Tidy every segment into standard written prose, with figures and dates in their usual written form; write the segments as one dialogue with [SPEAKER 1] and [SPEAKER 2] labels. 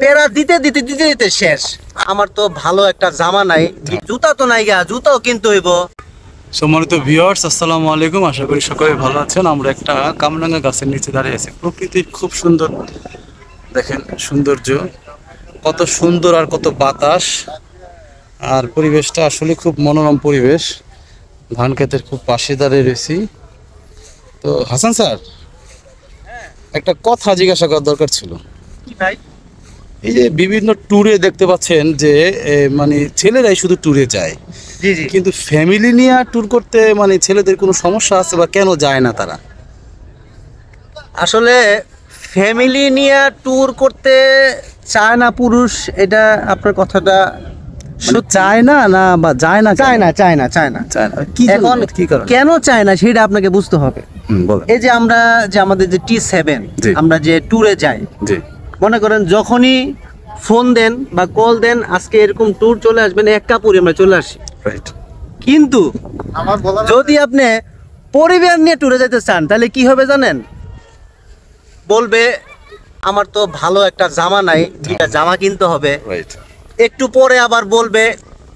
[SPEAKER 1] পেরা দিতে দিতে দিতে দিতে শেষ। আমার তো ভালো একটা জামা নাই, জুতা তো নাই গা, জুতাও কিনতে হইব।
[SPEAKER 2] সম্মানিত ভিউয়ার্স, আসসালামু আলাইকুম। আশা করি সকলে ভালো আছেন। আমরা একটা কামরাঙ্গা গাছের নিচে দাঁড়িয়ে আছি। প্রকৃতি খুব সুন্দর, দেখেন সৌন্দর্য কত সুন্দর আর কত বাতাস, আর পরিবেশটা আসলে খুব মনোরম পরিবেশ। ধান ক্ষেতের খুব পাশে দাঁড়িয়ে রয়েছি। তো হাসান স্যার, একটা কথা জিজ্ঞাসা করার দরকার ছিল।
[SPEAKER 1] কি ভাই?
[SPEAKER 2] এই যে বিভিন্ন ট্যুরে দেখতে পাচ্ছেন যে মানে ছেলেরাই শুধু ট্যুরে যায়,
[SPEAKER 1] জি জি,
[SPEAKER 2] কিন্তু ফ্যামিলি নিয়ে ট্যুর করতে মানে ছেলেদের কোনো সমস্যা আছে বা কেন যায় না তারা?
[SPEAKER 1] আসলে ফ্যামিলি নিয়ে ট্যুর করতে চায় না পুরুষ, এটা আপনার কথাটা
[SPEAKER 2] মানে চায় না না বা যায় না?
[SPEAKER 1] চায় না, চায় না, চায় না।
[SPEAKER 2] চায় না কি
[SPEAKER 1] এখন
[SPEAKER 2] কি কারণ?
[SPEAKER 1] কেন চায় না সেটা আপনাকে বুঝতে হবে।
[SPEAKER 2] বলেন।
[SPEAKER 1] এই যে আমরা যে আমাদের যে T7
[SPEAKER 2] জি।
[SPEAKER 1] আমরা যে ট্যুরে যাই,
[SPEAKER 2] জি,
[SPEAKER 1] মনে করেন যখনই ফোন দেন বা কল দেন, আজকে এরকম ট্যুর চলে আসবেন, এক কাপড়ে আমরা চলে আসি।
[SPEAKER 2] রাইট।
[SPEAKER 1] কিন্তু যদি আপনি পরিবার নিয়ে ট্যুরে যেতে চান তাহলে কি হবে জানেন? বলবে আমার তো ভালো একটা জামা নাই, দুইটা জামা কিনতে হবে।
[SPEAKER 2] রাইট।
[SPEAKER 1] একটু পরে আবার বলবে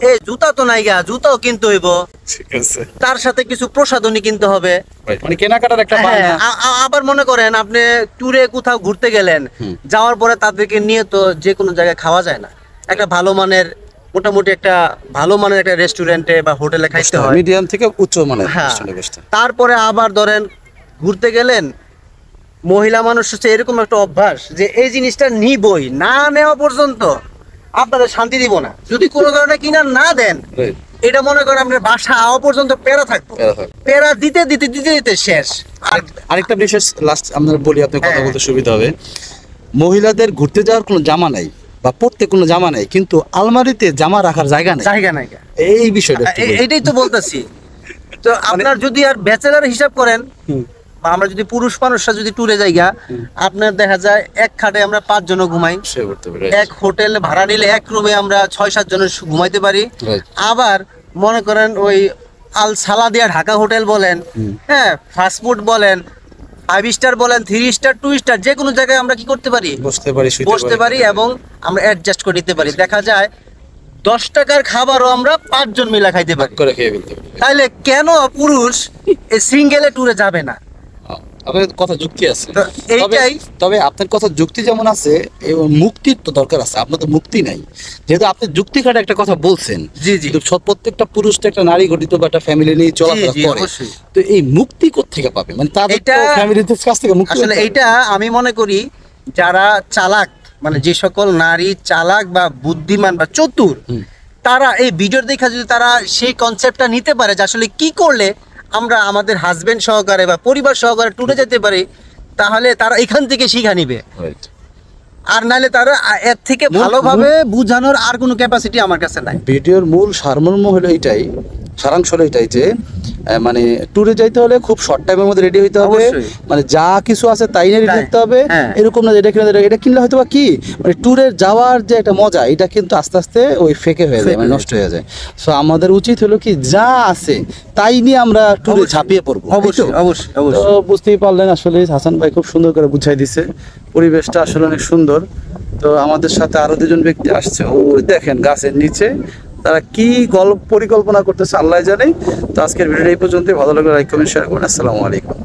[SPEAKER 1] এই জুতা তো নাই গা, জুতাও কিনতে হইব।
[SPEAKER 2] ঠিক আছে।
[SPEAKER 1] তার সাথে কিছু প্রসাধনী কিনতে হবে।
[SPEAKER 2] রাইট, মানে কেনাকাটার একটা বায়না।
[SPEAKER 1] হ্যাঁ, আবার মনে করেন আপনি ট্যুরে কোথাও ঘুরতে গেলেন, যাওয়ার পরে তাদেরকে নিয়ে তো যে কোনো জায়গায় খাওয়া যায় না। একটা ভালো মানের, মোটামুটি একটা ভালো মানের একটা রেস্টুরেন্টে বা হোটেলে খাইতে হয়,
[SPEAKER 2] মিডিয়াম থেকে উচ্চ মানের
[SPEAKER 1] হ্যাঁ।
[SPEAKER 2] রেস্টুরেন্টে বসতে।
[SPEAKER 1] তারপরে আবার ধরেন ঘুরতে গেলেন, মহিলা মানুষ হচ্ছে এরকম একটা অভ্যাস যে এই জিনিসটা নিবই, না নেওয়া পর্যন্ত আপনাদের শান্তি দিব না। যদি কোনো কারণে কিনা না দেন,
[SPEAKER 2] রাইট।
[SPEAKER 1] এটা মনে করেন আপনার বাসা আওয়া পর্যন্ত পেরা থাকবো, পেরা দিতে দিতে দিতে দিতে শেষ। আর
[SPEAKER 2] আরেকটা বিশেষ লাস্ট আমরা বলি, আপনি কথা
[SPEAKER 1] হ্যাঁ।
[SPEAKER 2] বলতে সুবিধা হবে। মহিলাদের ঘুরতে যাওয়ার কোনো জামা নাই বা পড়তে কোনো জামা নাই, কিন্তু আলমারিতে জামা রাখার জায়গা নেই।
[SPEAKER 1] জায়গা নাই।
[SPEAKER 2] এই বিষয়টা একটু বলুন।
[SPEAKER 1] এইটাই তো বলতেছি। তো আপনার যদি আর ব্যাচেলার হিসাব করেন, বা আমরা যদি পুরুষ মানুষরা যদি ট্যুরে যাইগা, আপনার দেখা যায় এক খাটে আমরা 5 জন ঘুমাই,
[SPEAKER 2] সে করতে পারে।
[SPEAKER 1] এক হোটেল ভাড়া নিলে এক রুমে আমরা 6-7 জন ঘুমাইতে পারি।
[SPEAKER 2] Right.
[SPEAKER 1] আবার মনে করেন ওই আল সালাদিয়া ঢাকা হোটেল বলেন, হ্যাঁ, ফাস্টফুড বলেন, 5 স্টার বলেন, 3 স্টার, 2 স্টার, যে কোনো জায়গায় আমরা কি করতে পারি?
[SPEAKER 2] বসতে পারি,
[SPEAKER 1] বসতে পারি এবং আমরা অ্যাডজাস্ট করে নিতে পারি। দেখা যায় 10 টাকার খাবারও আমরা 5 জন মিলে খাইতে পারি।
[SPEAKER 2] করে খেয়ে ফেলতে পারি।
[SPEAKER 1] তাইলে কেন পুরুষ এই সিঙ্গেলে ট্যুরে যাবে না?
[SPEAKER 2] আপনার কথা যুক্তি আছে।
[SPEAKER 1] তো এইটাই।
[SPEAKER 2] তবে আপনার কথা যুক্তি যেমন আছে, এবং মুক্তির তো দরকার আছে। আপনার তো মুক্তি নাই, যেহেতু আপনি যুক্তি কাটে একটা কথা বলছেন।
[SPEAKER 1] জি জি,
[SPEAKER 2] কিন্তু প্রত্যেকটা পুরুষ তো একটা নারী গঠিত বা একটা ফ্যামিলি নিয়ে চলাফেরা
[SPEAKER 1] জি,
[SPEAKER 2] করে।
[SPEAKER 1] অবশ্যই।
[SPEAKER 2] তো এই মুক্তি কোত্থেকে পাবে? মানে তাদের তো
[SPEAKER 1] এটা-
[SPEAKER 2] ফ্যামিলির কাছ থেকে মুক্তি
[SPEAKER 1] আসলে
[SPEAKER 2] পেতে হবে।
[SPEAKER 1] এইটা আমি মনে করি যারা চালাক, মানে যে সকল নারী চালাক বা বুদ্ধিমান বা চতুর, তারা এই ভিডিও দেখা যদি তারা সেই কনসেপ্টটা নিতে পারে যে আসলে কি করলে আমরা আমাদের হাজবেন্ড সহকারে বা পরিবার সহকারে ট্যুরে যেতে পারি, তাহলে তারা এখান থেকে শিক্ষা নিবে।
[SPEAKER 2] Right.
[SPEAKER 1] আর নাহলে তারা এর থেকে ভালোভাবে বুঝানোর আর কোনো ক্যাপাসিটি আমার কাছে নাই।
[SPEAKER 2] ভিডিওর মূল সারমর্ম হলো এইটাই, সারাংশ হলো এটাই যে মানে ট্যুরে যাইতে হলে খুব শর্ট টাইমের মধ্যে রেডি হইতে হবে।
[SPEAKER 1] অবশ্যই।
[SPEAKER 2] মানে যা কিছু আছে তাই নিয়ে রেডি
[SPEAKER 1] তাই,
[SPEAKER 2] থাকতে হবে।
[SPEAKER 1] হ্যাঁ।
[SPEAKER 2] এরকম না যে এটা কিনে এটা কিনলে হয়তো বা কি, মানে ট্যুরের যাওয়ার যে একটা মজা, এটা কিন্তু আস্তে আস্তে ওই ফেকে হয়ে যায়, মানে নষ্ট হয়ে যায়। সো আমাদের উচিত হলো কি, যা আছে তাই নিয়ে আমরা ট্যুরে ঝাঁপিয়ে পড়বো।
[SPEAKER 1] অবশ্যই অবশ্যই
[SPEAKER 2] তো
[SPEAKER 1] অবশ্যই।
[SPEAKER 2] বুঝতেই পারলেন, আসলে হাসান ভাই খুব সুন্দর করে বুঝাই দিছে। পরিবেশটা আসলে অনেক সুন্দর। তো আমাদের সাথে আরো 2জন ব্যক্তি আসছে, ওই দেখেন গাছের নিচে। তারা কি গল্প পরিকল্পনা করতেছে আল্লাহ জানে। তো আজকের ভিডিওটা এই পর্যন্তই। ভালো লাগলে লাইক কমেন্ট শেয়ার করুন। আসসালামু আলাইকুম।